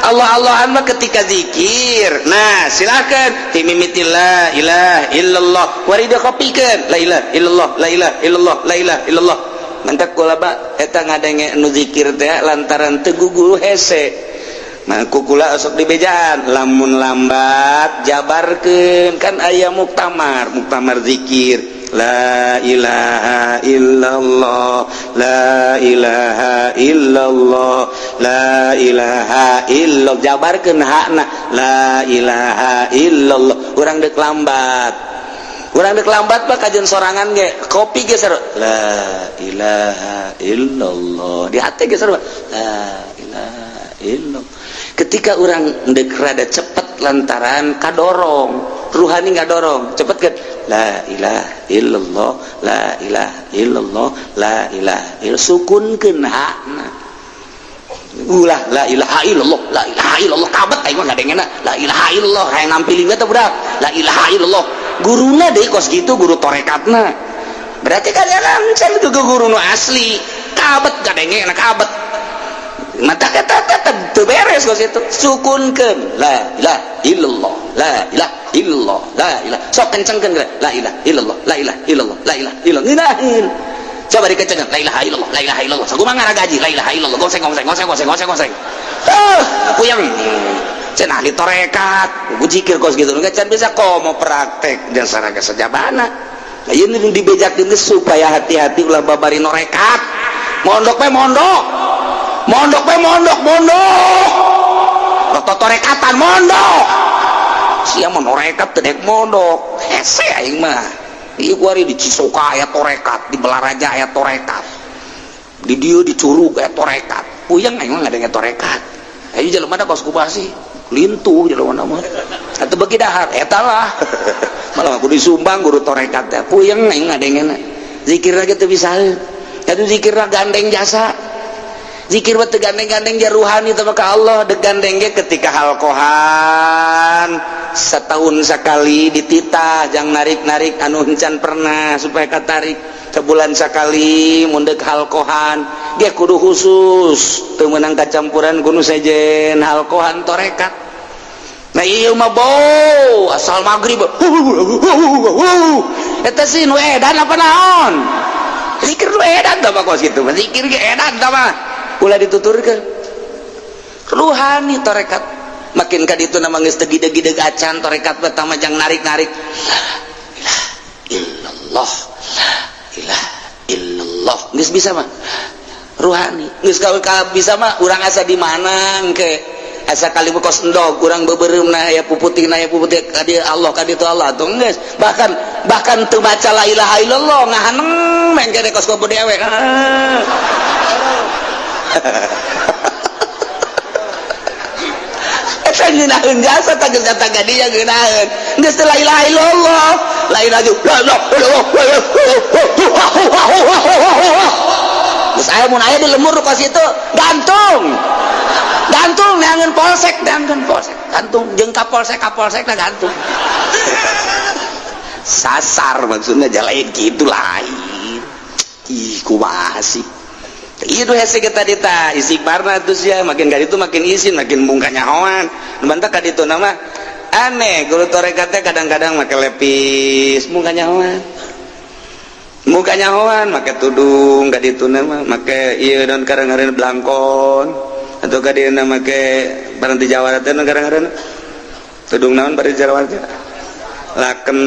Allah-Allahan mah ketika zikir. Nah, silakan timimiti la ilaha illallah. Wari dikopikeun la ilaha illallah, la ilaha illallah, la ilaha illallah. Mantak kula ba eta ngadenge anu zikir teh lantaran teu guguru hese. Mangku kula sok dibejaan lamun lambat jabarkeun kan aya muktamar zikir. La ilaha illallah, la ilaha illallah, la ilaha illallah. Jabarkeun hakna la ilaha illallah. Urang deuk lambat mah kajen sorangan ge kopi ge sarua la ilaha illallah. Di hate ge sarua la ilaha illallah. Ketika orang deuk rada cepet lantaran kadorong ruhani ngadorong cepet kan la ilaha illallah, la ilaha illallah, la ilaha illallah. Sukunkeun hakna ulah la ilaha illallah, la ilaha illallah. Kabet aing mah ngadengena la ilaha illallah hayang nampilin teh budak la ilaha illallah. Guruna deui kos kitu guru torekatna berarti kalian lancen ke guru nu asli kabet ngadengena kabet mata kata teu beres kos kitu. Sukunkeun la ilaha illallah, la ilaha illallah, la ilaha. Sok kencengkeun la ilaha illallah, la ilaha illallah, la ilaha illallah. Coba dikencengkeun la ilaha illallah, la ilaha illallah. Sakumaha ngaraga-gaji la ilaha illallah. Goseng. Puyeng. Cenah ditorekat, zikir kos gitu. Enggak can bisa komo praktek dan saraga sajabana. Lah ieu nu dibejakeun supaya hati-hati ulah babari norekat. Mondok. Torekatan mondok. Sia mun norekat teu dek mondok. Hese aing mah. Ieu kuari di Cisoka aya torekat, di Belaraja aya torekat. Di dieu di Curug aya torekat. Puyeng aing mah ngadenge torekat. Ayo jelema da kos kubasi. Lintuh jelema mah. Atuh beuki dahar eta lah. Malah aku disumbang guru torekat teh. Puyeng aing ngadengena. Zikir lagi teu bisa. Kadu zikirna gandeng jasa. Zikir teu gandeng-gandeng ja ruhani teh ka Allah, deg gandeng ge ketika halkohan setahun sekali dititah jang narik-narik anu encan pernah supaya katarik sebulan sekali mun deuk halkohan ge kudu khusus teu meunang kacampuran kudu sejen halkohan torekat. Nah ieu mah bau asal magrib eta sih nu edan apa naon zikir nu edan tah kos kitu mah zikir ge edan tah mah ulah dituturkeun ruhani torekat makin ka ditu nama geus tegideg-gideg acan torekat teh mah jang narik-narik la illallah, la ilaha illallah. Geus bisa mah ruhani geus ka bisa mah urang asa di mana engke asa kali kos endog urang beubereumna aya puputina aya puputih ka dieu Allah ka ditu Allah tuh geus bahkan teu baca la ilaha illallah ngahaneng meng kene kos ku dewe eta ngeunaheun jasa tah geus eta gadinya ngeunaheun geus la ilaha illallah la ilaha illallah geus aya mun aya di lemur kos itu gantung neangeun polsek gantung jeung kapolsek lah gantung sasar maksudnya jalain gitu lain ih kumaha sih. Iya hese kita dita istighfarna tuh ya makin kali itu makin izin makin bungkanya hawan mantap kali itu nama aneh guru torekatnya kadang-kadang make lepis mukanya hawan make tudung kali itu nama make iya dan kadang-kadang belangkon atau kadang make barang di Jawa teh kadang-kadang tudung naon bari Jawa teh laken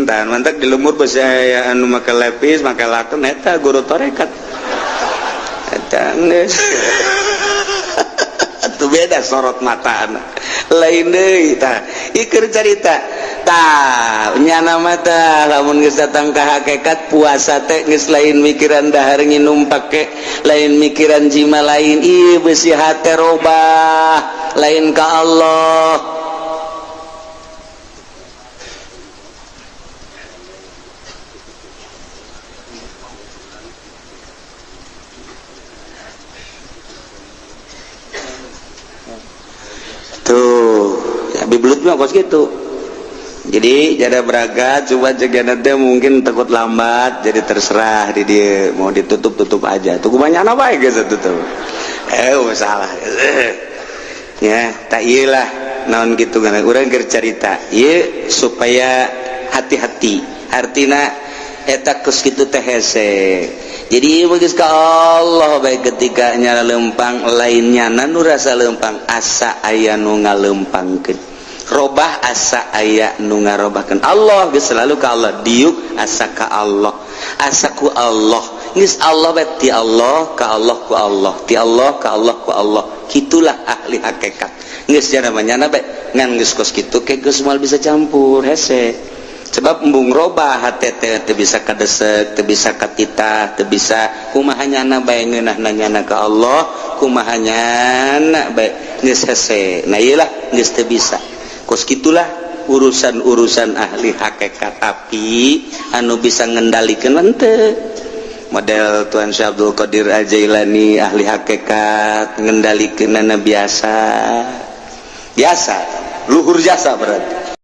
dan mantap di lumur basa anu make lepis make laken eta guru torekat atuh beda sorot mata anak lain deui tah ikeur carita tah nya nama tah lamun geus datang ka hakikat puasa teh geus lain mikiran dahar nginum pake lain mikiran jima lain ieu beusi hate robah lain ka Allah. Biblut mah kos gitu. Jadi jada beragat coba jaga nanti mungkin takut lambat jadi terserah di dia mau ditutup aja. Tuh banyak apa ya guys tutup. Masalah. ya tak iyalah naon gitu kan urang keur carita ieu supaya hati-hati artina eta geus kitu teh hese jadi begitu ka Allah baik ketika nyala lempang lainnya nu rasa lempang asa aya nu ngalempangkeun robah asa aya nu ngarobahkeun Allah geus selalu ka Allah diuk asa ka Allah asa ku Allah geus Allah bae ti Allah ka Allah ku Allah ti Allah ka Allah ku Allah kitulah ahli hakikat geus jana manyana bae ngan geus kos kitu ke geus moal bisa campur hese sebab embung robah hati teu bisa kadesek teu bisa katitah teu bisa kumahanyana bae ngeunahna nyana ka Allah kumahanyana bae geus hese nah iyalah geus teu bisa kos kitulah urusan-urusan ahli hakikat tapi anu bisa ngendalikeun teu model Tuan Syekh Abdul Qadir Al-Jailani ahli hakikat ngendalikeunana biasa luhur jasa berarti